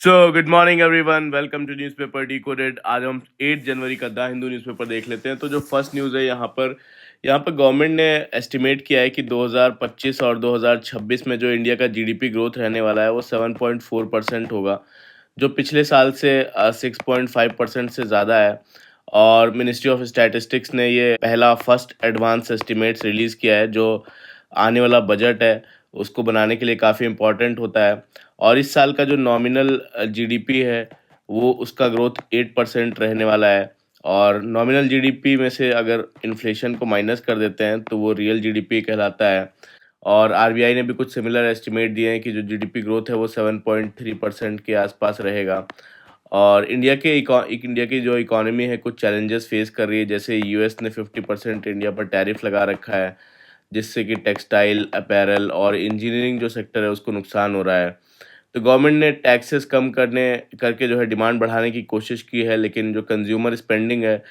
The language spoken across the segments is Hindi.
So good morning everyone, welcome to newspaper decoded. आज हम 8 जनवरी का द हिंदू न्यूज़पेपर देख लेते हैं। तो जो फर्स्ट न्यूज़ है यहाँ पर गवर्नमेंट ने एस्टिमेट किया है कि 2025 और 2026 में जो इंडिया का जीडीपी ग्रोथ रहने वाला है वो 7.4% होगा, जो पिछले साल से 6.5% से ज़्यादा है। और मिनिस्ट्री ऑफ स्टैटिस्टिक्स ने ये पहला फर्स्ट एडवांस एस्टिमेट्स रिलीज़ किया है, जो आने वाला बजट है उसको बनाने के लिए काफ़ी इम्पोर्टेंट होता है। और इस साल का जो नॉमिनल जीडीपी है वो उसका ग्रोथ 8% रहने वाला है। और नॉमिनल जीडीपी में से अगर इन्फ्लेशन को माइनस कर देते हैं तो वो रियल जीडीपी कहलाता है। और आरबीआई ने भी कुछ सिमिलर एस्टिमेट दिए हैं कि जो जीडीपी ग्रोथ है वो 7.3% के आसपास रहेगा। और इंडिया की जो इकोनॉमी है कुछ चैलेंजेस फेस कर रही है, जैसे यूएस ने 50% इंडिया पर टैरिफ लगा रखा है, जिससे कि टेक्सटाइल, अपैरल और इंजीनियरिंग जो सेक्टर है उसको नुकसान हो रहा है। तो गवर्नमेंट ने टैक्सेस कम करने करके जो है डिमांड बढ़ाने की कोशिश की है, लेकिन जो कंज्यूमर स्पेंडिंग है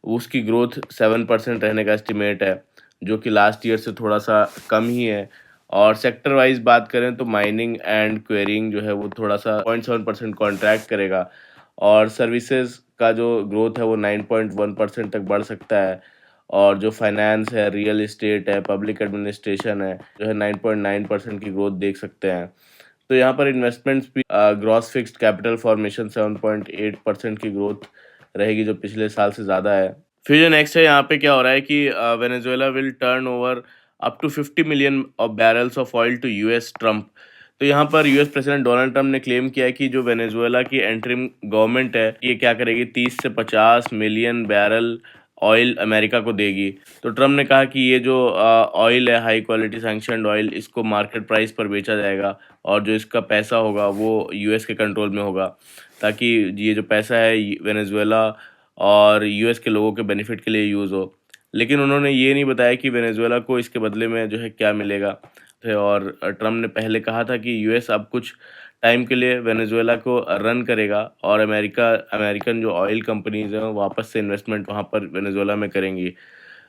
उसकी ग्रोथ 7% रहने का एस्टिमेट है, जो कि लास्ट ईयर से थोड़ा सा कम ही है। और सेक्टर वाइज बात करें तो माइनिंग एंड क्वेरिंग जो है वो थोड़ा सा 0.7% कॉन्ट्रैक्ट करेगा। और सर्विसेज का जो ग्रोथ है वो 9.1% तक बढ़ सकता है। और जो फाइनेंस है, रियल एस्टेट है, पब्लिक एडमिनिस्ट्रेशन है, जो है 9.9% की ग्रोथ देख सकते हैं। तो यहाँ पर इन्वेस्टमेंट्स भी ग्रॉस फिक्स्ड कैपिटल फॉर्मेशन 7.8% की ग्रोथ रहेगी, जो पिछले साल से ज़्यादा है। फिर जो नेक्स्ट है, यहाँ पे क्या हो रहा है कि Venezuela will turn over up to 50 million of barrels of oil to US Trump. तो यहाँ पर यूएस प्रेसिडेंट डोनाल्ड ट्रम्प ने क्लेम किया है कि जो वेनेजुएला की एंटरिम गवर्नमेंट है ये क्या करेगी, 30 से 50 मिलियन बैरल ऑयल अमेरिका को देगी। तो ट्रम्प ने कहा कि ये जो ऑयल है, हाई क्वालिटी सैंक्शनड ऑयल, इसको मार्केट प्राइस पर बेचा जाएगा और जो इसका पैसा होगा वो यूएस के कंट्रोल में होगा, ताकि ये जो पैसा है वेनेजुएला और यूएस के लोगों के बेनिफिट के लिए यूज़ हो। लेकिन उन्होंने ये नहीं बताया कि वेनेजुएला को इसके बदले में जो है क्या मिलेगा। और ट्रम्प ने पहले कहा था कि यूएस अब कुछ टाइम के लिए वेनेजुएला को रन करेगा और अमेरिकन जो ऑयल कंपनीज हैं वो वापस से इन्वेस्टमेंट वहाँ पर वेनेजुएला में करेंगी।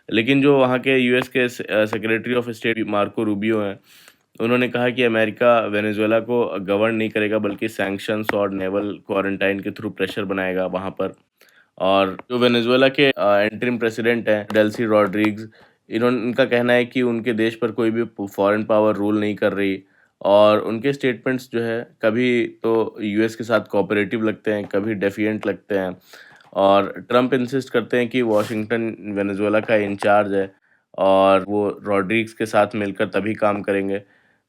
लेकिन जो वहाँ के यूएस के secretary of state Marco Rubio हैं, उन्होंने कहा कि अमेरिका वेनेजुएला को गवर्न नहीं करेगा, बल्कि सैंक्शंस और नेवल क्वारंटाइन के थ्रू प्रेशर बनाएगा वहाँ पर। और जो वेनेजुएला के इंटरिम प्रेसिडेंट हैं डेल्सी रॉड्रिग्स, इनका कहना है कि उनके देश पर कोई भी फॉरेन पावर रूल नहीं कर रही। और उनके स्टेटमेंट्स जो है कभी तो यूएस के साथ कोऑपरेटिव लगते हैं, कभी डेफिएंट लगते हैं। और ट्रम्प इंसिस्ट करते हैं कि वॉशिंगटन वेनेजुएला का इंचार्ज है और वो रॉड्रिग्स के साथ मिलकर तभी काम करेंगे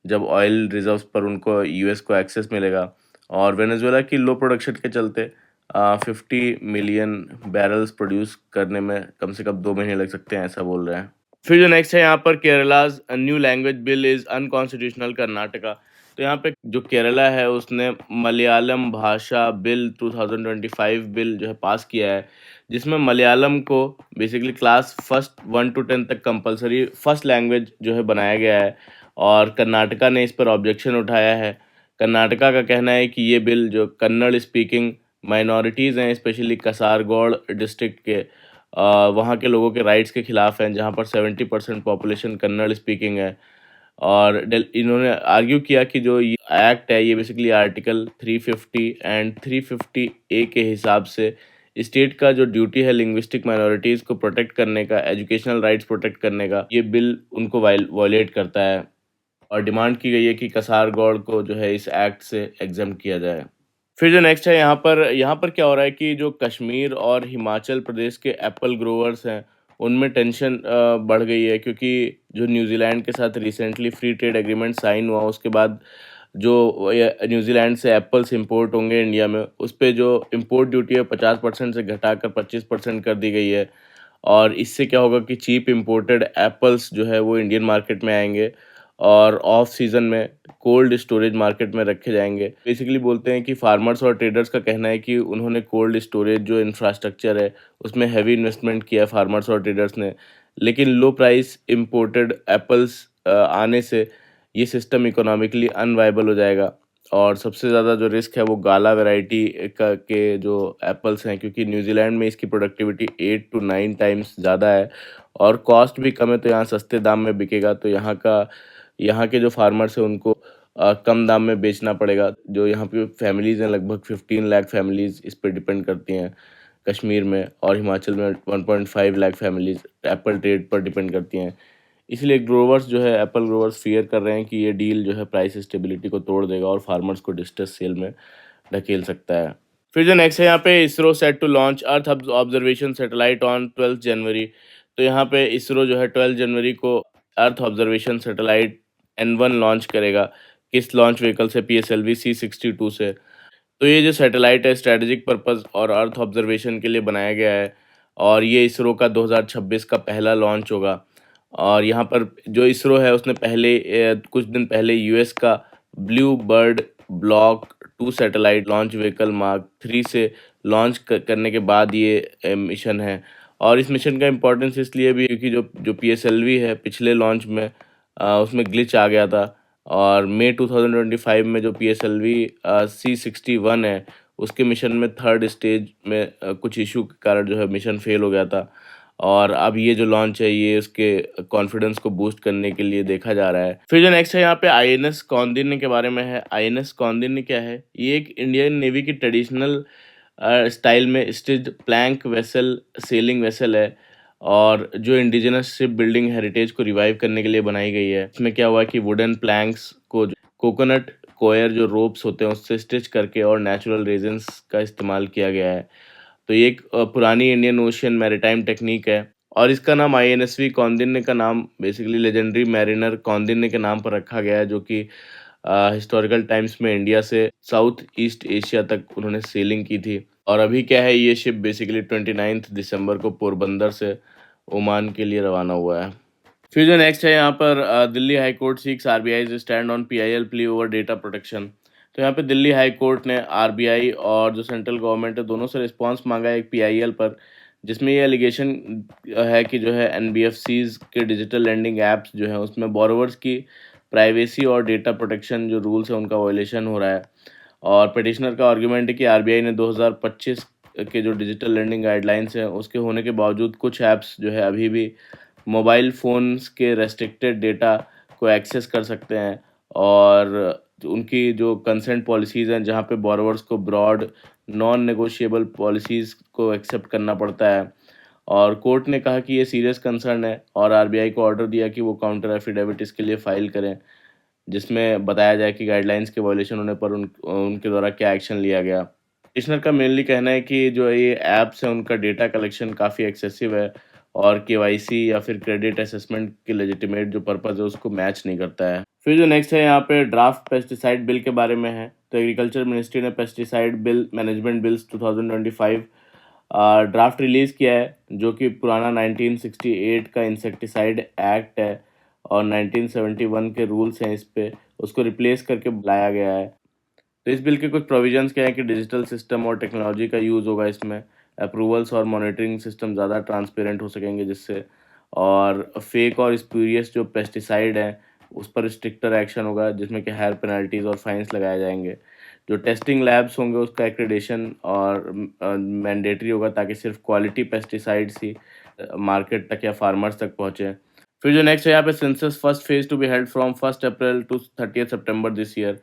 जब ऑयल रिजर्व्स पर उनको यूएस को एक्सेस मिलेगा। और वेनेजुएला की लो प्रोडक्शन के चलते 50 मिलियन बैरल्स प्रोड्यूस करने में कम से कम 2 महीने लग सकते हैं, ऐसा बोल रहे हैं। फिर जो नेक्स्ट है, यहाँ पर Kerala's new language bill is unconstitutional Karnataka. तो यहाँ पे जो केरला है उसने मलयालम भाषा बिल 2025 बिल जो है पास किया है, जिसमें मलयालम को बेसिकली क्लास फर्स्ट 1 to 10 तक कंपलसरी फर्स्ट लैंग्वेज जो है बनाया गया है। और कर्नाटका ने इस पर ऑब्जेक्शन उठाया है। कर्नाटका का कहना है कि ये बिल जो कन्नड़ स्पीकिंग माइनॉरिटीज़ हैं, स्पेशली कासारगोड डिस्ट्रिक्ट के वहाँ के लोगों के राइट्स के खिलाफ हैं, जहाँ पर 70% पॉपुलेशन कन्नड़ स्पीकिंग है। और इन्होंने आर्ग्यू किया कि जो ये एक्ट है ये बेसिकली आर्टिकल 350 एंड 350 ए के हिसाब से स्टेट का जो ड्यूटी है लिंग्विस्टिक माइनॉरिटीज़ को प्रोटेक्ट करने का, एजुकेशनल राइट्स प्रोटेक्ट करने का, ये बिल उनको वायलेट करता है। और डिमांड की गई है कि कसारगोड को जो है इस एक्ट से एग्जम्प्ट किया जाए। फिर जो नेक्स्ट है, यहाँ पर क्या हो रहा है कि जो कश्मीर और हिमाचल प्रदेश के एप्पल ग्रोवर्स हैं उनमें टेंशन बढ़ गई है, क्योंकि जो न्यूजीलैंड के साथ recently free trade agreement sign हुआ उसके बाद जो न्यूजीलैंड से एप्पल्स इंपोर्ट होंगे इंडिया में, उस पे जो इंपोर्ट ड्यूटी है 50% से घटाकर 25% कर दी गई है। और इससे क्या होगा कि चीप इंपोर्टेड एप्पल्स जो है वो इंडियन मार्केट में आएंगे और ऑफ सीज़न में कोल्ड स्टोरेज मार्केट में रखे जाएंगे। बेसिकली बोलते हैं कि फार्मर्स और ट्रेडर्स का कहना है कि उन्होंने कोल्ड स्टोरेज जो इंफ्रास्ट्रक्चर है उसमें हैवी इन्वेस्टमेंट किया है फार्मर्स और ट्रेडर्स ने, लेकिन लो प्राइस इंपोर्टेड एप्पल्स आने से ये सिस्टम इकोनॉमिकली अनवाइबल हो जाएगा। और सबसे ज़्यादा जो रिस्क है वो गाला वैरायटी का के जो एप्पल्स हैं, क्योंकि न्यूजीलैंड में इसकी प्रोडक्टिविटी 8 to 9 टाइम्स ज़्यादा है और कॉस्ट भी कम है, तो यहाँ सस्ते दाम में बिकेगा। तो यहाँ के जो फार्मर्स हैं उनको कम दाम में बेचना पड़ेगा। जो यहाँ पे फैमिलीज़ हैं, लगभग 15 लाख फैमिलीज़ इस पे डिपेंड करती हैं कश्मीर में, और हिमाचल में 1.5 लाख फैमिलीज़ एप्पल ट्रेड पर डिपेंड करती हैं। इसलिए ग्रोवर्स जो है, एप्पल ग्रोवर्स फ़ियर कर रहे हैं कि ये डील जो है प्राइस स्टेबिलिटी को तोड़ देगा और फार्मर्स को डिस्ट्रेस सेल में ढकेल सकता है। फिर जो नेक्स्ट है यहाँ पे, ISRO set to launch earth observation satellite on 12 जनवरी। तो यहाँ पे इसरो जो है 12 जनवरी को अर्थ ऑब्जर्वेशन सैटेलाइट N1 लॉन्च करेगा। किस लॉन्च व्हीकल से? PSLV C62 से। तो ये जो सैटेलाइट है स्ट्रैटेजिक पर्पस और अर्थ ऑब्जर्वेशन के लिए बनाया गया है, और ये इसरो का 2026 का पहला लॉन्च होगा। और यहाँ पर जो इसरो है उसने पहले कुछ दिन पहले यूएस का blue bird block 2 satellite launch vehicle mark 3 से लॉन्च करने के बाद ये मिशन है। और इस मिशन का इम्पोर्टेंस इसलिए भी क्योंकि जो PSLV है पिछले लॉन्च में उसमें ग्लिच आ गया था, और मई 2025 में जो PSLV C61 है उसके मिशन में थर्ड स्टेज में कुछ इशू के कारण जो है मिशन फेल हो गया था। और अब ये जो लॉन्च है ये उसके कॉन्फिडेंस को बूस्ट करने के लिए देखा जा रहा है। फिर जो नेक्स्ट है यहाँ पे INS कौंडिन्य के बारे में है। INS कौंडिन्य क्या है? ये एक इंडियन नेवी की ट्रेडिशनल स्टाइल में stitched plank vessel sailing vessel है, और जो इंडिजिनस शिप बिल्डिंग हेरिटेज को रिवाइव करने के लिए बनाई गई है। इसमें क्या हुआ कि वुडन प्लैंक्स को कोकोनट कोयर जो रोप्स होते हैं उससे स्टिच करके और नेचुरल रेजिन्स का इस्तेमाल किया गया है। तो ये एक पुरानी इंडियन ओशियन मैरीटाइम टेक्निक है, और इसका नाम INSV कौंडिन्य का नाम बेसिकली लेजेंडरी मैरिनर कौंडिन्य के नाम पर रखा गया है, जो कि हिस्टोरिकल टाइम्स में इंडिया से साउथ ईस्ट एशिया तक उन्होंने सेलिंग की थी। और अभी क्या है, ये शिप बेसिकली 29 दिसंबर को पोरबंदर से ओमान के लिए रवाना हुआ है। फिर जो नेक्स्ट है यहाँ पर, Delhi high court seeks RBI stand on PIL plea over data protection. तो यहाँ पे दिल्ली हाई कोर्ट ने RBI और जो सेंट्रल गवर्नमेंट है दोनों से रिस्पांस मांगा है एक PIL पर, जिसमें ये एलिगेशन है कि जो है NBFCs के डिजिटल लैंडिंग ऐप्स जो है उसमें बोरोवर्स की प्राइवेसी और डेटा प्रोटेक्शन जो रूल्स है उनका वायलेशन हो रहा है। और पिटिशनर का आर्ग्यूमेंट है कि RBI ने 2025 के जो डिजिटल लैंडिंग गाइडलाइंस हैं उसके होने के बावजूद कुछ ऐप्स जो है अभी भी मोबाइल फ़ोन्स के रेस्ट्रिक्टेड डेटा को एक्सेस कर सकते हैं, और उनकी जो कंसेंट पॉलिसीज़ हैं जहाँ पे बोरोवर्स को ब्रॉड नॉन नेगोशिएबल पॉलिसीज़ को एक्सेप्ट करना पड़ता है। और कोर्ट ने कहा कि ये सीरियस कंसर्न है, और RBI को ऑर्डर दिया कि वो काउंटर एफिडेविट इसके लिए फ़ाइल करें, जिसमें बताया जाए कि गाइडलाइंस के वायलेशन होने पर उनके द्वारा क्या एक्शन लिया गया। पिटिशनर का मेनली कहना है कि जो ये ऐप्स हैं उनका डेटा कलेक्शन काफ़ी एक्सेसिव है, और KYC या फिर क्रेडिट असेसमेंट के लेजिटिमेट जो पर्पज़ है उसको मैच नहीं करता है। फिर जो नेक्स्ट है यहाँ पे ड्राफ्ट पेस्टिसाइड बिल के बारे में है। तो एग्रीकल्चर मिनिस्ट्री ने pesticide bill management bills 2025 draft release किया है, जो कि पुराना 1968 का इंसेक्टिसाइड एक्ट है और 1971 के रूल्स हैं इस पे, उसको रिप्लेस करके लाया गया है। तो इस बिल के कुछ प्रोविजंस क्या है कि डिजिटल सिस्टम और टेक्नोलॉजी का यूज़ होगा इसमें, अप्रूवल्स और मॉनिटरिंग सिस्टम ज़्यादा ट्रांसपेरेंट हो सकेंगे जिससे, और फेक और स्पूरियस जो पेस्टिसाइड हैं उस पर स्ट्रिक्टर एक्शन होगा जिसमें कि हायर पेनल्टीज़ और फाइन्स लगाए जाएंगे। जो टेस्टिंग लैब्स होंगे उसका एक्रेडिशन और मैंडेटरी होगा ताकि सिर्फ क्वालिटी पेस्टिसाइड्स ही मार्केट तक या फार्मर्स तक पहुँचे। फिर जो नेक्स्ट है यहाँ पे, census first phase to be held from 1 April to 30 सितंबर दिस ईयर।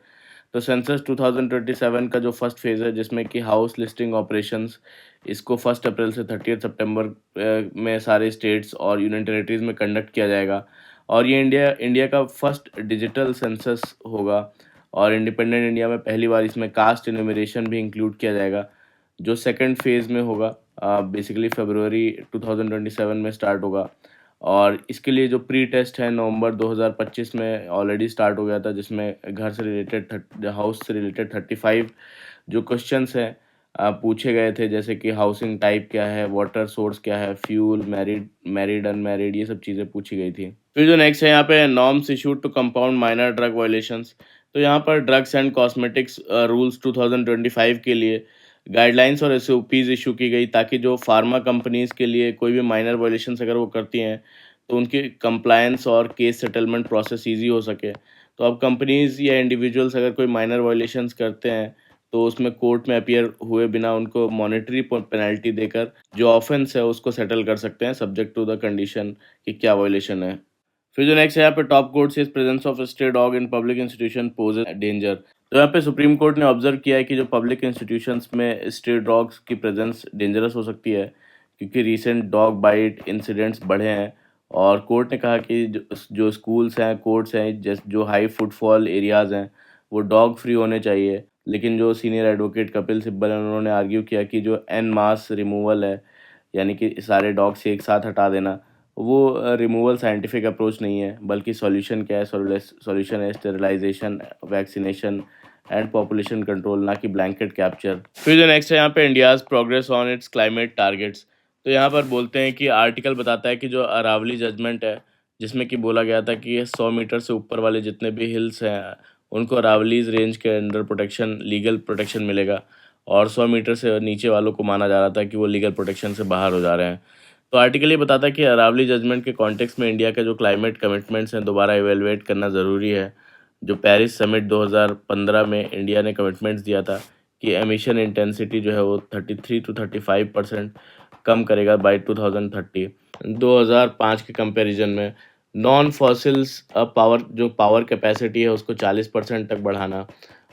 तो सेंसस 2027 का जो फर्स्ट फेज़ है जिसमें कि हाउस लिस्टिंग ऑपरेशंस, इसको 1 अप्रैल से 30 सितंबर में सारे स्टेट्स और यूनियन टेरेटरीज में कंडक्ट किया जाएगा, और ये इंडिया का फर्स्ट डिजिटल सेंसस होगा, और इंडिपेंडेंट इंडिया में पहली बार इसमें कास्ट इन्यूमरेशन भी इंक्लूड किया जाएगा, जो सेकंड फेज़ में होगा, बेसिकली फरवरी 2027 में स्टार्ट होगा। और इसके लिए जो प्री टेस्ट है नवंबर 2025 में ऑलरेडी स्टार्ट हो गया था, जिसमें घर से रिलेटेड हाउस से रिलेटेड 35 जो क्वेश्चंस हैं पूछे गए थे, जैसे कि हाउसिंग टाइप क्या है, वाटर सोर्स क्या है, फ्यूल, मैरिड अनमैरिड, ये सब चीज़ें पूछी गई थी। फिर जो नेक्स्ट है यहाँ पे, norms issued to compound minor drug violations. तो यहाँ पर ड्रग्स एंड कॉस्मेटिक्स रूल्स 2025 के लिए गाइडलाइंस और SOPs इशू की गई, ताकि जो फार्मा कंपनीज़ के लिए कोई भी माइनर वायलेशंस अगर वो करती हैं तो उनकी कंप्लायंस और केस सेटलमेंट प्रोसेस ईजी हो सके। तो अब कंपनीज़ या इंडिविजुअल्स अगर कोई माइनर वायलेशंस करते हैं तो उसमें कोर्ट में अपीयर हुए बिना उनको मॉनेटरी पेनल्टी देकर जो ऑफेंस है उसको सेटल कर सकते हैं, सब्जेक्ट टू द कंडीशन कि क्या वायलेशन है। फिर जो नेक्स्ट है यहाँ पे टॉप कोर्ट से presence of stray dog in public institution poses danger. तो यहाँ पे सुप्रीम कोर्ट ने ऑब्जर्व किया है कि जो पब्लिक इंस्टीट्यूशंस में स्ट्रे डॉग्स की प्रेजेंस डेंजरस हो सकती है, क्योंकि रीसेंट डॉग बाइट इंसिडेंट्स बढ़े हैं। और कोर्ट ने कहा कि जो स्कूल्स हैं, कोर्ट्स हैं, जो हाई फुटफॉल एरियाज़ हैं, वो डॉग फ्री होने चाहिए। लेकिन जो सीनियर एडवोकेट कपिल सिब्बल हैं, उन्होंने आर्ग्यू किया कि जो एन मास रिमूवल है, यानी कि सारे डॉग्स एक साथ हटा देना, वो रिमूवल साइंटिफिक अप्रोच नहीं है, बल्कि सॉल्यूशन क्या है, सॉल्यूशन है sterilisation, vaccination and population control, ना कि ब्लैंकेट कैप्चर। फिर जो नेक्स्ट है यहाँ पे India's progress on it's climate targets. तो यहाँ पर बोलते हैं कि आर्टिकल बताता है कि जो अरावली जजमेंट है, जिसमें कि बोला गया था कि ये 100 मीटर से ऊपर वाले जितने भी हिल्स हैं, उनको अरावलीज रेंज के अंडर प्रोटेक्शन, लीगल प्रोटेक्शन मिलेगा, और 100 मीटर से नीचे वालों को माना जा रहा था कि वो लीगल प्रोटेक्शन से बाहर हो जा रहे हैं। तो आर्टिकल ये बताता है कि अरावली जजमेंट के कॉन्टेक्स्ट में इंडिया के जो क्लाइमेट कमिटमेंट्स हैं दोबारा इवेलुएट करना ज़रूरी है। जो पेरिस समिट 2015 में इंडिया ने कमिटमेंट्स दिया था कि एमिशन इंटेंसिटी जो है वो 33 to 35% कम करेगा बाय 2030। 2005 के कंपैरिजन में नॉन फॉसिल्स पावर, जो पावर कैपेसिटी है उसको 40% तक बढ़ाना,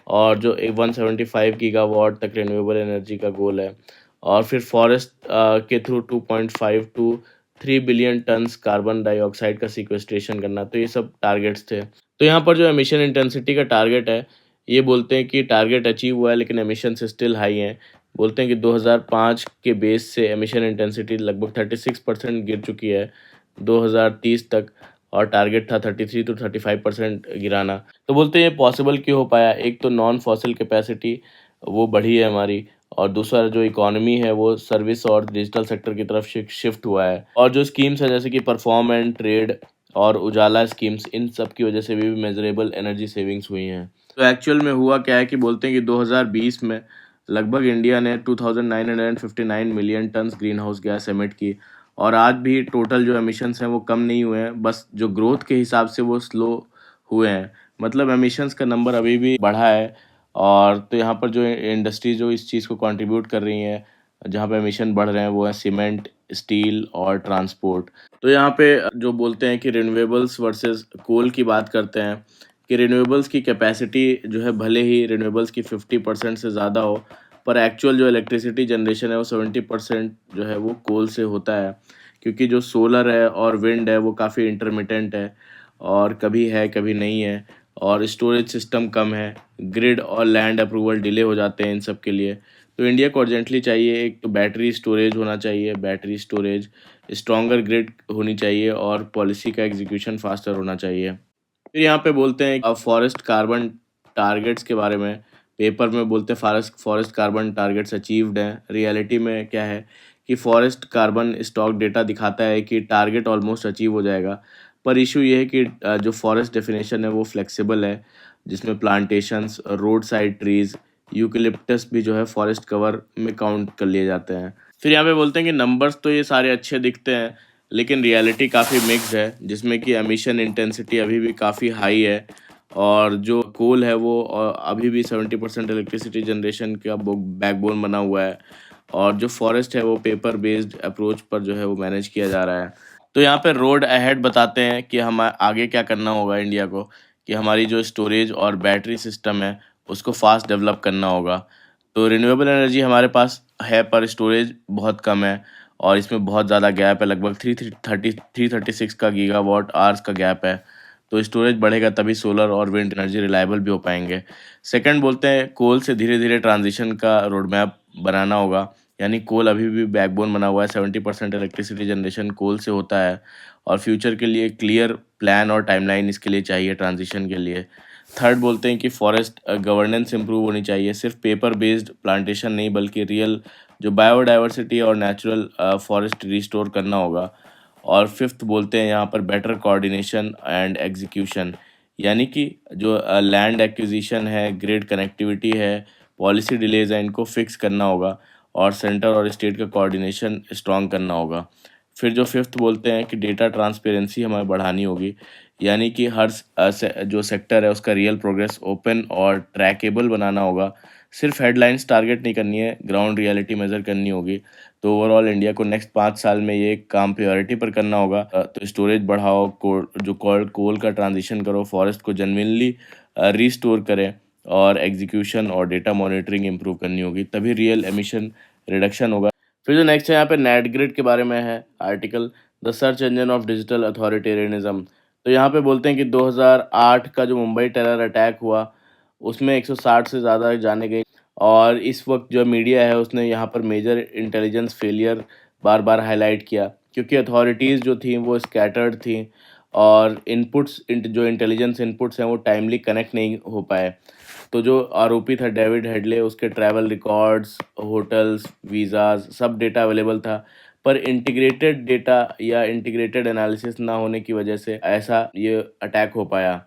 और जो 175 गीगावाट तक रिन्यूएबल एनर्जी का गोल है। और फिर फॉरेस्ट के through 2.5 to 3 billion turns carbon dioxide का सिक्वेस्ट्रेशन करना। तो ये सब टारगेट्स थे। तो यहाँ पर जो एमिशन इंटेंसिटी का टारगेट है, ये बोलते हैं कि टारगेट अचीव हुआ है, लेकिन एमिशन स्टिल हाई हैं। बोलते हैं कि 2005 के बेस से एमिशन इंटेंसिटी लगभग 36% गिर चुकी है 2030 तक, और टारगेट था 33 to 35% गिराना। तो बोलते हैं ये पॉसिबल क्यों हो पाया? एक तो नॉन फॉसिल कैपेसिटी वो बढ़ी है हमारी, और दूसरा जो इकोनॉमी है वो सर्विस और डिजिटल सेक्टर की तरफ शिफ्ट हुआ है। और जो स्कीम्स है जैसे कि परफॉर्म एंड ट्रेड और उजाला स्कीम्स, इन सब की वजह से भी मेजरेबल एनर्जी सेविंग्स हुई हैं। तो एक्चुअल में हुआ क्या है कि बोलते हैं कि 2020 में लगभग इंडिया ने 2959 million turns green house gas emit की, और आज भी टोटल जो एमिशंस हैं वो कम नहीं हुए हैं, बस जो ग्रोथ के हिसाब से वो स्लो हुए हैं। मतलब एमिशंस का नंबर अभी भी बढ़ा है। और तो यहाँ पर जो इंडस्ट्री जो इस चीज़ को कंट्रीब्यूट कर रही हैं, जहाँ पे एमिशन बढ़ रहे हैं, वो है सीमेंट, स्टील और ट्रांसपोर्ट। तो यहाँ पे जो बोलते हैं कि रिन्यूएबल्स वर्सेस कोल की बात करते हैं, कि रिन्यूएबल्स की कैपेसिटी जो है भले ही रिन्यूएबल्स की 50% से ज़्यादा हो, पर एक्चुअल जो इलेक्ट्रिसिटी जनरेशन है वो 70% जो है वो कोल से होता है। क्योंकि जो सोलर है और विंड है वो काफ़ी इंटरमिटेंट है, और कभी है कभी नहीं है, और स्टोरेज सिस्टम कम है, ग्रिड और लैंड अप्रूवल डिले हो जाते हैं इन सब के लिए। तो इंडिया को अर्जेंटली चाहिए, एक तो बैटरी स्टोरेज होना चाहिए, बैटरी स्टोरेज, स्ट्रॉन्गर ग्रिड होनी चाहिए, और पॉलिसी का एग्जीक्यूशन फास्टर होना चाहिए। फिर यहाँ पे बोलते हैं फॉरेस्ट कार्बन टारगेट्स के बारे में। पेपर में बोलते हैं फॉरेस्ट कार्बन टारगेट्स अचीव्ड हैं। रियलिटी में क्या है कि फॉरेस्ट कार्बन स्टॉक डेटा दिखाता है कि टारगेट ऑलमोस्ट अचीव हो जाएगा, पर इशू ये है कि जो फॉरेस्ट डेफिनेशन है वो फ्लेक्सिबल है, जिसमें plantations, road side trees, eucalyptus भी जो है फॉरेस्ट कवर में काउंट कर लिए जाते हैं। फिर यहाँ पे बोलते हैं कि नंबर्स तो ये सारे अच्छे दिखते हैं, लेकिन रियलिटी काफ़ी मिक्स्ड है, जिसमें कि एमिशन इंटेंसिटी अभी भी काफ़ी हाई है, और जो कोल है वो अभी भी 70% इलेक्ट्रिसिटी जनरेशन का बैकबोन बना हुआ है, और जो फॉरेस्ट है वो पेपर बेस्ड अप्रोच पर जो है वो मैनेज किया जा रहा है। तो यहाँ पे रोड अहेड बताते हैं कि हम आगे क्या करना होगा इंडिया को, कि हमारी जो स्टोरेज और बैटरी सिस्टम है उसको फास्ट डेवलप करना होगा। तो रिन्यूएबल एनर्जी हमारे पास है, पर स्टोरेज बहुत कम है, और इसमें बहुत ज़्यादा गैप है, लगभग 336 का गीगावाट आवर्स का गैप है। तो स्टोरेज बढ़ेगा तभी सोलर और विंड एनर्जी रिलायबल भी हो पाएंगे। सेकंड बोलते हैं कोल से धीरे धीरे ट्रांजिशन का रोड मैप बनाना होगा, यानी कोल अभी भी बैकबोन बना हुआ है, 70% इलेक्ट्रिसिटी जनरेशन कोल से होता है, और फ्यूचर के लिए क्लियर प्लान और टाइमलाइन इसके लिए चाहिए ट्रांजिशन के लिए। थर्ड बोलते हैं कि फॉरेस्ट गवर्नेंस इंप्रूव होनी चाहिए, सिर्फ पेपर बेस्ड प्लांटेशन नहीं, बल्कि रियल जो बायोडाइवर्सिटी और नेचुरल फॉरेस्ट रिस्टोर करना होगा। और फिफ्थ बोलते हैं यहाँ पर बेटर कोऑर्डिनेशन एंड एग्जीक्यूशन, यानी कि जो लैंड एक्विजिशन है, ग्रिड कनेक्टिविटी है, पॉलिसी डिलेज है, इनको फिक्स करना होगा, और सेंटर और स्टेट का कोऑर्डिनेशन स्ट्रॉन्ग करना होगा। फिर जो फिफ्थ बोलते हैं कि डेटा ट्रांसपेरेंसी हमें बढ़ानी होगी, यानी कि हर जो सेक्टर है उसका रियल प्रोग्रेस ओपन और ट्रैकेबल बनाना होगा। सिर्फ हेडलाइंस टारगेट नहीं करनी है, ग्राउंड रियलिटी मेजर करनी होगी। तो ओवरऑल इंडिया को नेक्स्ट 5 साल में ये काम प्रायोरिटी पर करना होगा। तो स्टोरेज बढ़ाओ, जो कोल का ट्रांजिशन करो, फॉरेस्ट को जेन्युइनली रिस्टोर करें, और एग्जीक्यूशन और डेटा मॉनिटरिंग इंप्रूव करनी होगी, तभी रियल एमिशन रिडक्शन होगा। फिर जो नेक्स्ट है यहाँ पे नेट ग्रिड के बारे में है article, the search engine of digital authoritarianism. तो यहाँ पे बोलते हैं कि 2008 का जो मुंबई टेरर अटैक हुआ, उसमें 160 से ज़्यादा जाने गई, और इस वक्त जो मीडिया है उसने यहाँ पर मेजर इंटेलिजेंस फेलियर बार बार हाईलाइट किया, क्योंकि अथॉरिटीज़ जो थी वो स्कैटर्ड थी, और जो इंटेलिजेंस इनपुट्स हैं वो टाइमली कनेक्ट नहीं हो पाए। तो जो आरोपी था डेविड हेडले, उसके ट्रैवल रिकॉर्ड्स, होटल्स, वीज़ाज, सब डेटा अवेलेबल था, पर इंटीग्रेटेड डेटा या इंटीग्रेटेड एनालिसिस ना होने की वजह से ऐसा ये अटैक हो पाया।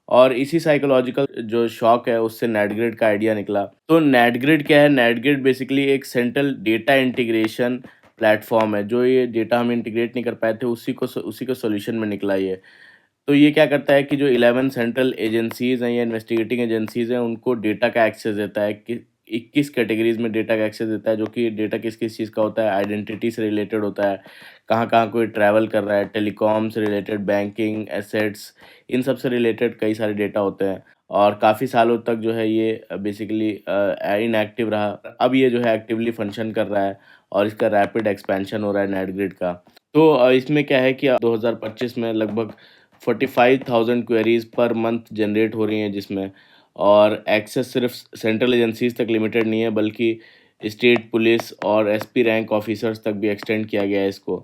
और इसी साइकोलॉजिकल जो शॉक है उससे नेटग्रिड का आइडिया निकला। तो नेटग्रिड क्या है? नेटग्रिड बेसिकली एक सेंट्रल डेटा इंटीग्रेशन प्लेटफॉर्म है। जो ये डेटा हम इंटीग्रेट नहीं कर पाए थे, उसी को सॉल्यूशन में निकला ये। तो ये क्या करता है कि जो 11 सेंट्रल एजेंसीज़ हैं या इन्वेस्टिगेटिंग एजेंसीज़ हैं, उनको डेटा का एक्सेस देता है कि 21 कैटेगरीज़ में डेटा का एक्सेस देता है, जो कि डेटा किस-किस चीज़ का होता है, आइडेंटिटी से रिलेटेड होता है, कहाँ-कहाँ कोई ट्रैवल कर रहा है, टेलीकॉम से रिलेटेड, बैंकिंग, एसेट्स, इन सब से रिलेटेड कई सारे डेटा होते हैं। और काफ़ी सालों तक जो है ये बेसिकली इनएक्टिव रहा। अब ये जो है एक्टिवली फंक्शन कर रहा है, और इसका रैपिड एक्सपेंशन हो रहा है नेटग्रिड का। तो इसमें क्या है कि 2025 में लगभग 45,000 क्वेरीज पर मंथ जनरेट हो रही हैं जिसमें, और एक्सेस सिर्फ सेंट्रल एजेंसीज तक लिमिटेड नहीं है, बल्कि स्टेट पुलिस और एसपी रैंक ऑफिसर्स तक भी एक्सटेंड किया गया है इसको।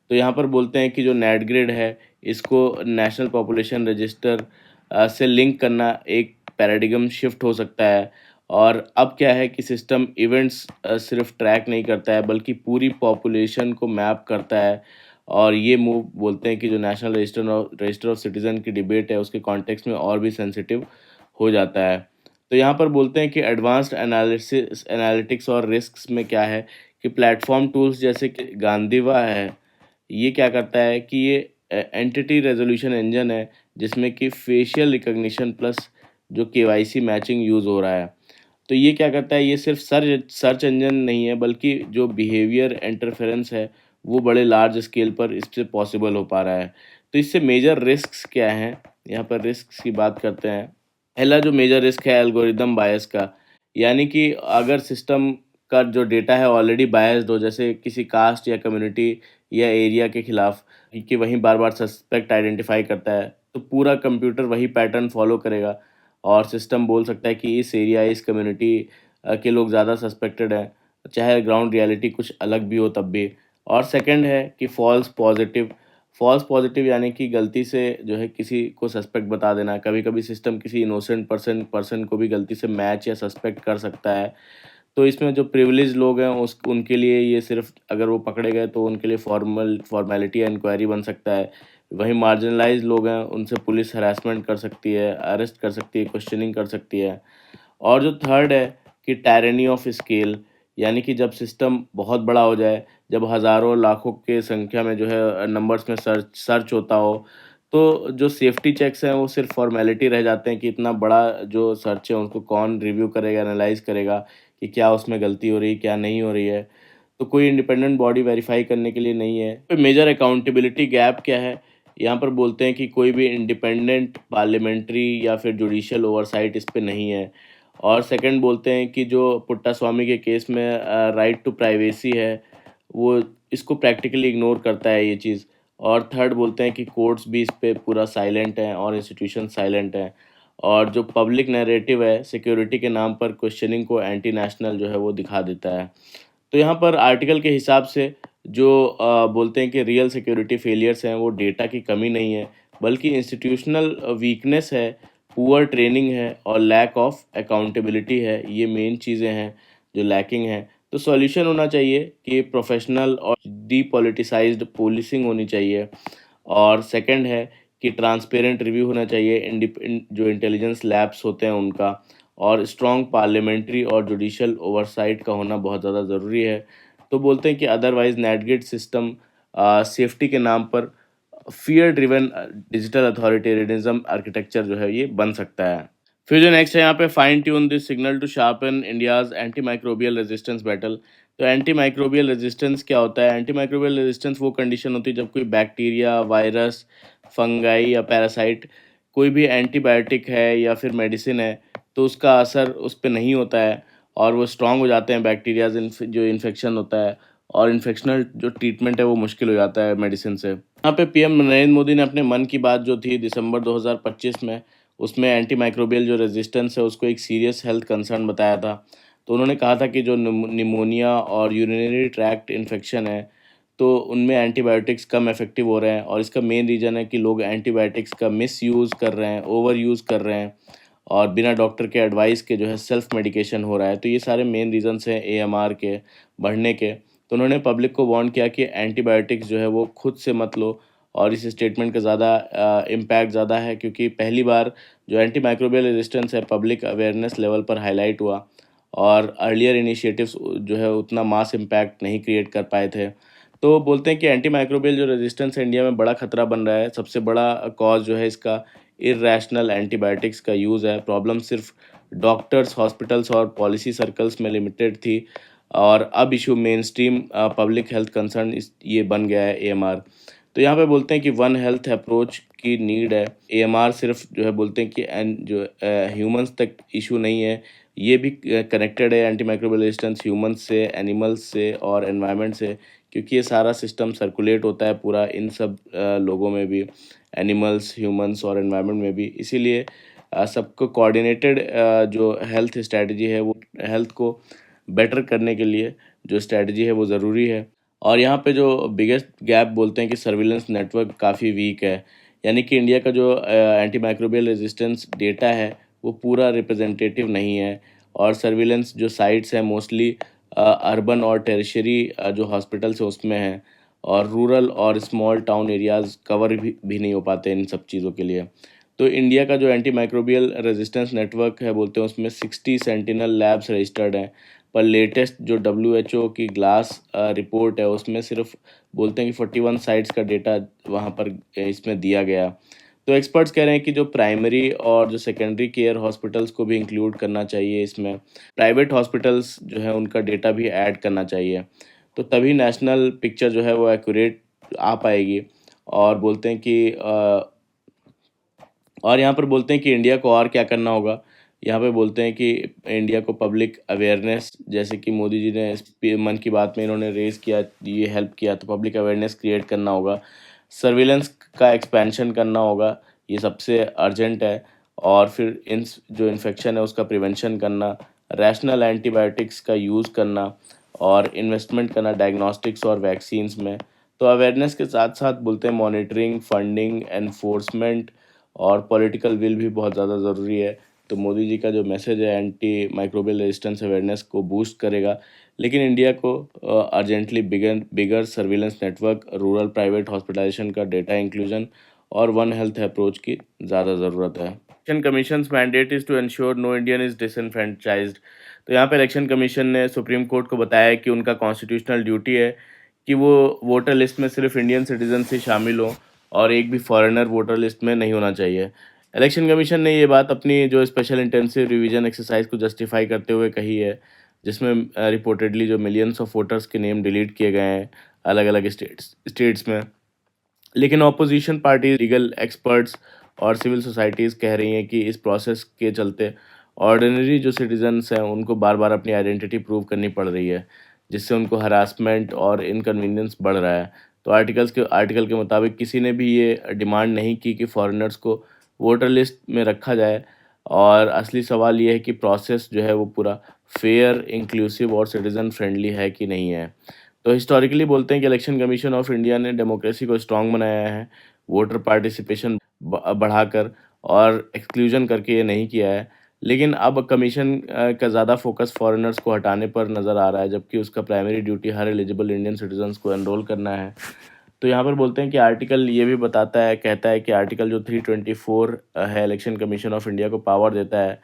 तो यहाँ पर बोलते हैं कि जो नेट ग्रिड है, इसको नेशनल पॉपुलेशन रजिस्टर से लिंक करना एक पैराडिगम शिफ्ट हो सकता है। और अब क्या है कि सिस्टम इवेंट्स सिर्फ ट्रैक नहीं करता है, बल्कि पूरी पॉपुलेशन को मैप करता है। और ये मूव बोलते हैं कि जो नेशनल रजिस्टर ऑफ सिटीज़न की डिबेट है, उसके कॉन्टेक्स्ट में और भी सेंसिटिव हो जाता है। तो यहाँ पर बोलते हैं कि एडवांस्ड एनालिटिक्स और रिस्क्स में क्या है कि प्लेटफॉर्म टूल्स जैसे कि गांधीवा है, ये क्या करता है कि ये एंटिटी रेजोल्यूशन इंजन है, जिसमें कि फेशियल रिकग्निशन प्लस जो केवाईसी मैचिंग यूज़ हो रहा है। तो ये क्या करता है, ये सिर्फ सर्च इंजन नहीं है, बल्कि जो बिहेवियर इंटरफेरेंस है वो बड़े लार्ज स्केल पर इससे पॉसिबल हो पा रहा है। तो इससे मेजर रिस्क्स क्या हैं, यहाँ पर रिस्क्स की बात करते हैं। पहला जो मेजर रिस्क है एल्गोरिदम बायस का, यानी कि अगर सिस्टम का जो डेटा है ऑलरेडी बायस्ड हो, जैसे किसी कास्ट या कम्युनिटी या एरिया के खिलाफ, कि वहीं बार बार सस्पेक्ट आइडेंटिफाई करता है, तो पूरा कंप्यूटर वही पैटर्न फॉलो करेगा, और सिस्टम बोल सकता है कि इस एरिया, इस कम्युनिटी के लोग ज़्यादा सस्पेक्टेड हैं, चाहे ग्राउंड रियलिटी कुछ अलग भी हो तब भी। और सेकंड है कि फॉल्स पॉजिटिव यानी कि गलती से जो है किसी को सस्पेक्ट बता देना। कभी कभी सिस्टम किसी इनोसेंट पर्सन को भी गलती से मैच या सस्पेक्ट कर सकता है। तो इसमें जो प्रिविलेज लोग हैं उनके लिए ये सिर्फ, अगर वो पकड़े गए तो उनके लिए फॉर्मेलिटी या इंक्वायरी बन सकता है। वहीं मार्जिनलाइज लोग हैं, उनसे पुलिस हरासमेंट कर सकती है, अरेस्ट कर सकती है, क्वेश्चनिंग कर सकती है। और जो थर्ड है कि टायरनी ऑफ स्केल, यानी कि जब सिस्टम बहुत बड़ा हो जाए, जब हज़ारों लाखों के संख्या में जो है नंबर्स में सर्च होता हो, तो जो सेफ्टी चेक्स हैं वो सिर्फ फॉर्मेलिटी रह जाते हैं कि इतना बड़ा जो सर्च है उसको कौन रिव्यू करेगा, एनालाइज करेगा कि क्या उसमें गलती हो रही है, क्या नहीं हो रही है। तो कोई इंडिपेंडेंट बॉडी वेरीफाई करने के लिए नहीं है। तो मेजर अकाउंटेबिलिटी गैप क्या है, यहाँ पर बोलते हैं कि कोई भी इंडिपेंडेंट पार्लियामेंट्री या फिर जुडिशियल ओवरसाइट इस पे नहीं है। और सेकंड बोलते हैं कि जो पुट्टास्वामी के केस में राइट टू प्राइवेसी है, वो इसको प्रैक्टिकली इग्नोर करता है ये चीज़। और थर्ड बोलते हैं कि कोर्ट्स भी इस पे पूरा साइलेंट हैं और इंस्टीट्यूशन साइलेंट हैं। और जो पब्लिक नैरेटिव है, सिक्योरिटी के नाम पर क्वेश्चनिंग को एंटी नेशनल जो है वो दिखा देता है। तो यहाँ पर आर्टिकल के हिसाब से जो बोलते हैं कि रियल सिक्योरिटी फेलियर्स हैं, वो डेटा की कमी नहीं है, बल्कि इंस्टीट्यूशनल वीकनेस है, पुअर ट्रेनिंग है, और लैक ऑफ अकाउंटेबिलिटी है। ये मेन चीज़ें हैं जो लैकिंग हैं। तो सॉल्यूशन होना चाहिए कि प्रोफेशनल और डीपॉलिटिसाइज्ड पुलिसिंग होनी चाहिए। और सेकंड है कि ट्रांसपेरेंट रिव्यू होना चाहिए जो इंटेलिजेंस लैब्स होते हैं उनका। और स्ट्रॉन्ग पार्लियामेंट्री और जुडिशियल ओवरसाइट का होना बहुत ज़्यादा ज़रूरी है। तो बोलते हैं कि अदरवाइज नेटगेट सिस्टम सेफ्टी के नाम पर fear driven digital authoritarianism architecture जो है ये बन सकता है। फिर जो नेक्स्ट है यहाँ पे fine tune this signal to sharpen India's anti microbial resistance battle. तो एंटी माइक्रोबियल रेजिस्टेंस क्या होता है? एंटी माइक्रोबियल रेजिस्टेंस वो कंडीशन होती है जब कोई बैक्टीरिया, वायरस, फंगाई या पैरासाइट कोई भी एंटीबायोटिक है या फिर मेडिसिन है तो उसका असर उस पर नहीं होता है और वो स्ट्रांग हो जाते हैं बैक्टीरियाज, जो इन्फेक्शन होता है और इन्फेक्शनल जो ट्रीटमेंट है वो मुश्किल हो जाता है मेडिसिन से। यहाँ पे पीएम नरेंद्र मोदी ने अपने मन की बात जो थी दिसंबर 2025 में, उसमें एंटी माइक्रोबियल जो रेजिस्टेंस है उसको एक सीरियस हेल्थ कंसर्न बताया था। तो उन्होंने कहा था कि जो निमोनिया और यूरिनरी ट्रैक्ट इन्फेक्शन है तो उनमें एंटीबायोटिक्स कम इफेक्टिव हो रहे हैं और इसका मेन रीज़न है कि लोग एंटीबायोटिक्स का मिस यूज़ कर रहे हैं, ओवर यूज़ कर रहे हैं और बिना डॉक्टर के एडवाइस के जो है सेल्फ मेडिकेशन हो रहा है। तो ये सारे मेन रीजंस हैं एएमआर के बढ़ने के। तो उन्होंने पब्लिक को वार्न किया कि एंटीबायोटिक्स जो है वो खुद से मत लो और इस स्टेटमेंट का ज़्यादा इम्पैक्ट ज़्यादा है क्योंकि पहली बार जो एंटी माइक्रोबियल रेजिस्टेंस है पब्लिक अवेयरनेस लेवल पर हाईलाइट हुआ और अर्लियर इनिशिएटिव्स जो है उतना मास इम्पैक्ट नहीं क्रिएट कर पाए थे। तो बोलते हैं कि एंटी माइक्रोबियल जो रेजिस्टेंस है इंडिया में बड़ा खतरा बन रहा है। सबसे बड़ा कॉज जो है इसका इर्रेशनल एंटीबायोटिक्स का यूज़ है। प्रॉब्लम सिर्फ डॉक्टर्स, हॉस्पिटल्स और पॉलिसी सर्कल्स में लिमिटेड थी और अब issue main stream public health concern इस ये बन गया है एएमआर। तो यहाँ पे बोलते हैं कि वन हेल्थ अप्रोच की नीड है। एएमआर सिर्फ जो है बोलते हैं कि जो ह्यूमंस तक इशू नहीं है, ये भी कनेक्टेड है एंटी माइक्रोबियल रेजिस्टेंस ह्यूमंस से, एनिमल्स से और एनवायरनमेंट से, क्योंकि ये सारा सिस्टम सर्कुलेट होता है पूरा इन सब लोगों में भी, एनिमल्स, ह्यूमंस और एनवायरनमेंट में भी। इसीलिए सबको कोऑर्डिनेटेड जो हेल्थ स्ट्रेटजी है वो हेल्थ को बेटर करने के लिए जो स्ट्रेटजी है वो ज़रूरी है। और यहाँ पे जो बिगेस्ट गैप बोलते हैं कि सर्विलेंस नेटवर्क काफ़ी वीक है, यानी कि इंडिया का जो एंटी माइक्रोबियल रेजिस्टेंस डेटा है वो पूरा रिप्रेजेंटेटिव नहीं है और सर्विलेंस जो साइट्स हैं मोस्टली अर्बन और टेरिशरी जो हॉस्पिटल्स है उसमें हैं और रूरल और स्मॉल टाउन एरियाज़ कवर भी नहीं हो पाते इन सब चीज़ों के लिए। तो इंडिया का जो एंटी माइक्रोबियल रेजिस्टेंस नेटवर्क है बोलते हैं उसमें 60 सेंटिनल लैब्स रजिस्टर्ड हैं, पर लेटेस्ट जो डब्ल्यूएचओ की ग्लास रिपोर्ट है उसमें सिर्फ बोलते हैं कि 41 साइट्स का डेटा वहाँ पर इसमें दिया गया। तो एक्सपर्ट्स कह रहे हैं कि जो प्राइमरी और जो सेकेंडरी केयर हॉस्पिटल्स को भी इंक्लूड करना चाहिए इसमें, प्राइवेट हॉस्पिटल्स जो है उनका डेटा भी ऐड करना चाहिए, तो तभी नेशनल पिक्चर जो है वो एक्यूरेट आ पाएगी। और बोलते हैं कि और यहाँ पर बोलते हैं कि इंडिया को और क्या करना होगा। यहाँ पे बोलते हैं कि इंडिया को पब्लिक अवेयरनेस, जैसे कि मोदी जी ने मन की बात में इन्होंने रेज किया, ये हेल्प किया, तो पब्लिक अवेयरनेस क्रिएट करना होगा, सर्विलेंस का एक्सपेंशन करना होगा, ये सबसे अर्जेंट है। और फिर इन जो इन्फेक्शन है उसका प्रिवेंशन करना, रैशनल एंटीबायोटिक्स का यूज़ करना और इन्वेस्टमेंट करना डायग्नोस्टिक्स और वैक्सीन्स में। तो अवेयरनेस के साथ साथ बोलते हैं मॉनिटरिंग, फंडिंग, एनफोर्समेंट और पॉलिटिकल विल भी बहुत ज़्यादा ज़रूरी है। तो मोदी जी का जो मैसेज है एंटी माइक्रोबियल रेजिस्टेंस अवेयरनेस को बूस्ट करेगा, लेकिन इंडिया को urgently bigger bigger surveillance network, rural private hospitalization का डेटा इंक्लूजन और वन हेल्थ अप्रोच की ज़्यादा ज़रूरत है। Election commission mandate is to ensure no Indian is disenfranchised. तो यहाँ पे इलेक्शन कमीशन ने सुप्रीम कोर्ट को बताया है कि उनका कॉन्स्टिट्यूशनल ड्यूटी है कि वो वोटर लिस्ट में सिर्फ इंडियन सिटीजन से शामिल हो और एक भी फॉरेनर वोटर लिस्ट में नहीं होना चाहिए। इलेक्शन कमीशन ने ये बात अपनी जो स्पेशल इंटेंसिव रिवीजन एक्सरसाइज को जस्टिफाई करते हुए कही है, जिसमें रिपोर्टेडली जो मिलियंस ऑफ वोटर्स के नेम डिलीट किए गए हैं अलग अलग स्टेट्स में। लेकिन ऑपोजिशन पार्टी, लीगल एक्सपर्ट्स और सिविल सोसाइटीज़ कह रही हैं कि इस प्रोसेस के चलते ऑर्डिनरी जो सिटीजन्स हैं उनको बार बार अपनी आइडेंटिटी प्रूव करनी पड़ रही है, जिससे उनको हरासमेंट और इनकन्वीनियंस बढ़ रहा है। तो आर्टिकल के मुताबिक किसी ने भी ये डिमांड नहीं की कि फॉरेनर्स को वोटर लिस्ट में रखा जाए और असली सवाल ये है कि प्रोसेस जो है वो पूरा फेयर, इंक्लूसिव और सिटीज़न फ्रेंडली है कि नहीं है। तो हिस्टोरिकली बोलते हैं कि इलेक्शन कमीशन ऑफ इंडिया ने डेमोक्रेसी को स्ट्रांग बनाया है, वोटर पार्टिसिपेशन बढ़ाकर और एक्सक्लूजन करके ये नहीं किया है। लेकिन अब कमीशन का ज़्यादा फोकस फॉरेनर्स को हटाने पर नज़र आ रहा है, जबकि उसका प्राइमरी ड्यूटी हर एलिजिबल इंडियन सिटीजन्स को एनरोल करना है। तो यहाँ पर बोलते हैं कि आर्टिकल ये भी बताता है, कहता है कि आर्टिकल जो 324 है इलेक्शन कमीशन ऑफ इंडिया को पावर देता है,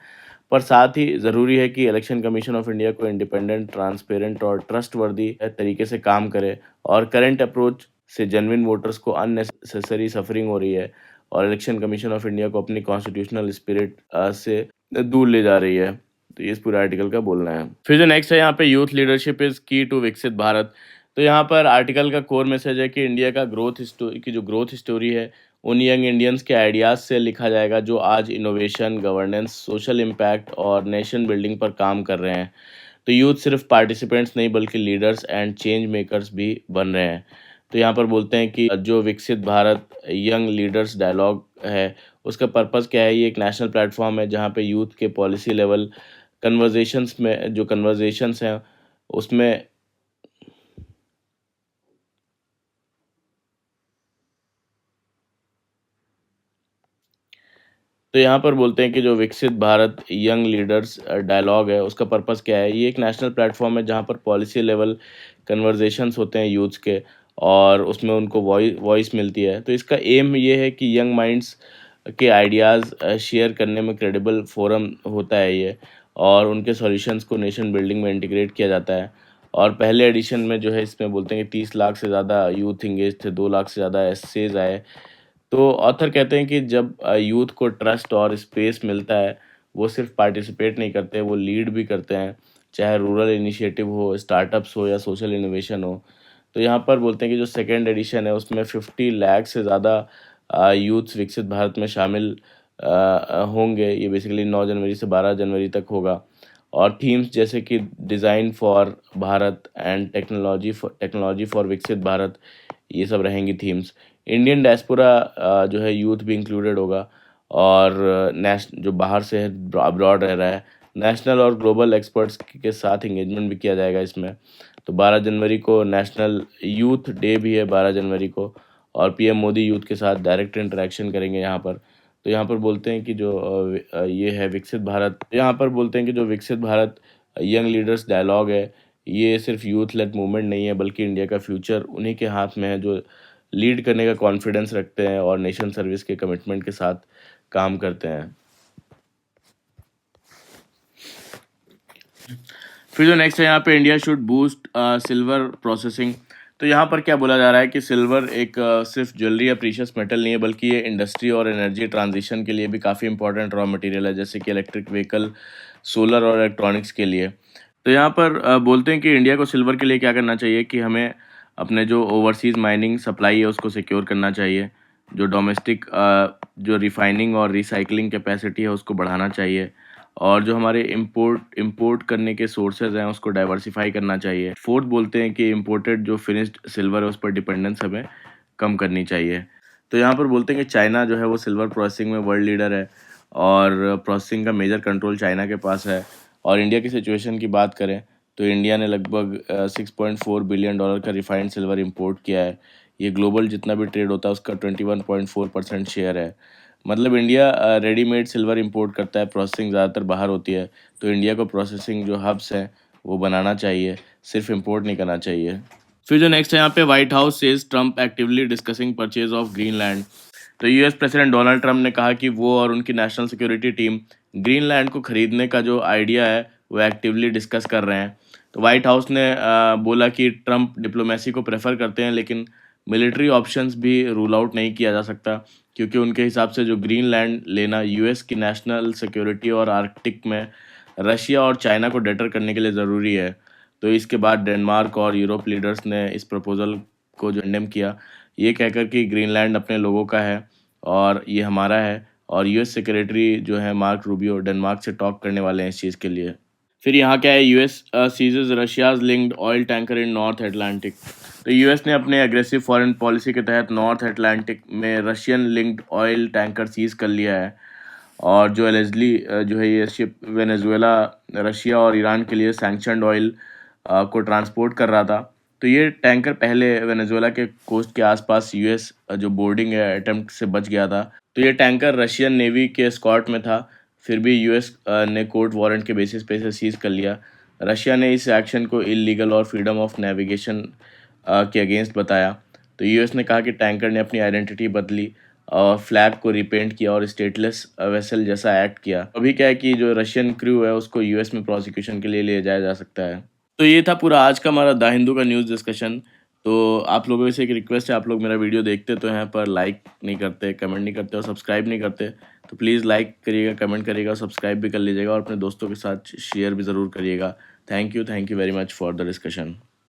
पर साथ ही ज़रूरी है कि इलेक्शन कमीशन ऑफ इंडिया को इंडिपेंडेंट, ट्रांसपेरेंट और ट्रस्टवर्दी तरीके से काम करे और करंट अप्रोच से जेन्युइन वोटर्स को अननेसेसरी सफरिंग हो रही है और इलेक्शन कमीशन ऑफ इंडिया को अपनी कॉन्स्टिट्यूशनल स्पिरिट से दूर ले जा रही है। तो ये इस पूरे आर्टिकल का बोलना है। फिर जो नेक्स्ट है यहाँ पे, यूथ लीडरशिप इज़ की टू विकसित भारत। तो यहाँ पर आर्टिकल का कोर मैसेज है कि इंडिया का ग्रोथ स्टोरी है, उन यंग इंडियंस के आइडियाज़ से लिखा जाएगा जो आज इनोवेशन, गवर्नेंस, सोशल इम्पैक्ट और नेशन बिल्डिंग पर काम कर रहे हैं। तो यूथ सिर्फ पार्टिसिपेंट्स नहीं बल्कि लीडर्स एंड चेंज मेकर्स भी बन रहे हैं। तो यहाँ पर बोलते हैं कि जो विकसित भारत यंग लीडर्स डायलॉग है, उसका पर्पस क्या है? ये एक नेशनल प्लेटफॉर्म है जहाँ पे यूथ के पॉलिसी लेवल कन्वर्जेशंस हैं उसमें। तो यहाँ पर बोलते हैं कि जो विकसित भारत यंग लीडर्स डायलॉग है, उसका पर्पस क्या है? ये एक नेशनल प्लेटफॉर्म है जहाँ पर पॉलिसी लेवल कन्वर्जेशंस होते हैं यूथ्स के, और उसमें उनको वॉइस मिलती है। तो इसका एम ये है कि यंग माइंड्स के आइडियाज़ शेयर करने में क्रेडिबल फोरम होता है ये, और उनके सॉल्यूशंस को नेशन बिल्डिंग में इंटीग्रेट किया जाता है। और पहले एडिशन में जो है, इसमें बोलते हैं कि 30 लाख से ज़्यादा यूथ इंगेज थे, 2 लाख से ज़्यादा एसेज आए। तो ऑथर कहते हैं कि जब यूथ को ट्रस्ट और स्पेस मिलता है, वो सिर्फ पार्टिसिपेट नहीं करते, वो लीड भी करते हैं, चाहे रूरल इनिशिएटिव हो, स्टार्टअप्स हो या सोशल इनोवेशन हो। तो यहाँ पर बोलते हैं कि जो सेकेंड एडिशन है उसमें 50 लाख से ज़्यादा यूथ्स विकसित भारत में शामिल होंगे। ये बेसिकली 9 जनवरी से 12 जनवरी तक होगा। और थीम्स जैसे कि design for Bharat and technology for विकसित भारत, ये सब रहेंगी थीम्स। इंडियन डायस्पोरा जो है यूथ भी इंक्लूडेड होगा, और जो बाहर से है, अब्रॉड रह रहा है, नेशनल और ग्लोबल एक्सपर्ट्स के साथ इंगेजमेंट भी किया जाएगा इसमें। तो 12 जनवरी को नेशनल यूथ डे भी है, 12 जनवरी को, और पीएम मोदी यूथ के साथ डायरेक्ट इंटरेक्शन करेंगे यहाँ पर। तो यहाँ पर बोलते हैं कि जो ये है विकसित भारत, यहाँ पर बोलते हैं कि जो विकसित भारत यंग लीडर्स डायलॉग है, ये सिर्फ यूथ लेड मूवमेंट नहीं है, बल्कि इंडिया का फ्यूचर उन्हीं के हाथ में है जो लीड करने का कॉन्फिडेंस रखते हैं और नेशन सर्विस के कमिटमेंट के साथ काम करते हैं। फिर जो नेक्स्ट है यहाँ पे, India should boost silver processing. तो यहाँ पर क्या बोला जा रहा है कि सिल्वर एक सिर्फ ज्वेलरी या प्रीशियस मेटल नहीं है, बल्कि ये इंडस्ट्री और एनर्जी ट्रांजिशन के लिए भी काफ़ी इंपॉर्टेंट रॉ मटेरियल है, जैसे कि इलेक्ट्रिक व्हीकल, सोलर और इलेक्ट्रॉनिक्स के लिए। तो यहाँ पर बोलते हैं कि इंडिया को सिल्वर के लिए क्या करना चाहिए कि हमें अपने जो ओवरसीज़ माइनिंग सप्लाई है उसको सिक्योर करना चाहिए, जो डोमेस्टिक जो रिफाइनिंग और रिसाइकलिंग कैपेसिटी है उसको बढ़ाना चाहिए, और जो हमारे इंपोर्ट करने के सोर्सेज हैं उसको डाइवर्सिफाई करना चाहिए। फोर्थ बोलते हैं कि इंपोर्टेड जो फिनिश्ड सिल्वर है उस पर डिपेंडेंस हमें कम करनी चाहिए। तो यहाँ पर बोलते हैं कि चाइना जो है वो सिल्वर प्रोसेसिंग में वर्ल्ड लीडर है, और प्रोसेसिंग का मेजर कंट्रोल चाइना के पास है। और इंडिया की सिचुएशन की बात करें तो इंडिया ने लगभग $6.4 बिलियन का रिफाइंड सिल्वर इंपोर्ट किया है। ये ग्लोबल जितना भी ट्रेड होता है उसका 21.4% शेयर है। मतलब इंडिया रेडीमेड सिल्वर इंपोर्ट करता है, प्रोसेसिंग ज़्यादातर बाहर होती है। तो इंडिया को प्रोसेसिंग जो हब्स हैं वो बनाना चाहिए, सिर्फ इंपोर्ट नहीं करना चाहिए। फिर जो नेक्स्ट है यहाँ पे, white house says Trump actively discussing purchase of Greenland. तो यूएस प्रेसिडेंट डोनाल्ड ट्रम्प ने कहा कि वो और उनकी नेशनल सिक्योरिटी टीम ग्रीनलैंड को खरीदने का जो आइडिया है वो एक्टिवली डिस्कस कर रहे हैं। तो व्हाइट हाउस ने बोला कि ट्रम्प डिप्लोमेसी को प्रेफर करते हैं, लेकिन मिलिट्री ऑप्शंस भी रूल आउट नहीं किया जा सकता, क्योंकि उनके हिसाब से जो ग्रीनलैंड लेना यूएस की नेशनल सिक्योरिटी और आर्कटिक में रशिया और चाइना को डेटर करने के लिए ज़रूरी है। तो इसके बाद डेनमार्क और यूरोप लीडर्स ने इस प्रपोज़ल को जो कंडेम किया, ये कहकर कि ग्रीनलैंड अपने लोगों का है और ये हमारा है। और यूएस सेक्रेटरी जो है मार्क रूबियो डेनमार्क से टॉक करने वाले हैं इस चीज़ के लिए। फिर यहाँ क्या है, US seizes Russia's linked oil tanker in North Atlantic. तो यूएस ने अपने एग्रेसिव फॉरेन पॉलिसी के तहत नॉर्थ अटलांटिक में Russian linked oil tanker seize कर लिया है, और जो एलिजली जो है ये शिप वेनेजुएला, रशिया और ईरान के लिए सैंक्शनड ऑयल को ट्रांसपोर्ट कर रहा था। तो ये टैंकर पहले वेनेजुएला के कोस्ट के आसपास यूएस जो बोर्डिंग है अटेम्प्ट से बच गया था। तो ये टैंकर रशियन नेवी के स्कॉट में था, फिर भी यूएस ने कोर्ट वारंट के बेसिस पे इसे सीज कर लिया। रशिया ने इस एक्शन को इलीगल और फ्रीडम ऑफ नेविगेशन के अगेंस्ट बताया। तो यूएस ने कहा कि टैंकर ने अपनी आइडेंटिटी बदली और फ्लैग को रिपेंट किया और स्टेटलेस वेसल जैसा एक्ट किया। अभी क्या है कि जो रशियन क्रू है उसको यूएस में प्रोसिक्यूशन के लिए ले जाया जा सकता है। तो ये था पूरा आज का हमारा द हिंदू का न्यूज़ डिस्कशन। तो आप लोगों से एक रिक्वेस्ट है, आप लोग मेरा वीडियो देखते तो हैं पर लाइक नहीं करते, कमेंट नहीं करते और सब्सक्राइब नहीं करते, तो प्लीज़ लाइक करिएगा, कमेंट करिएगा, सब्सक्राइब भी कर लीजिएगा और अपने दोस्तों के साथ शेयर भी ज़रूर करिएगा। Thank you very much for the discussion.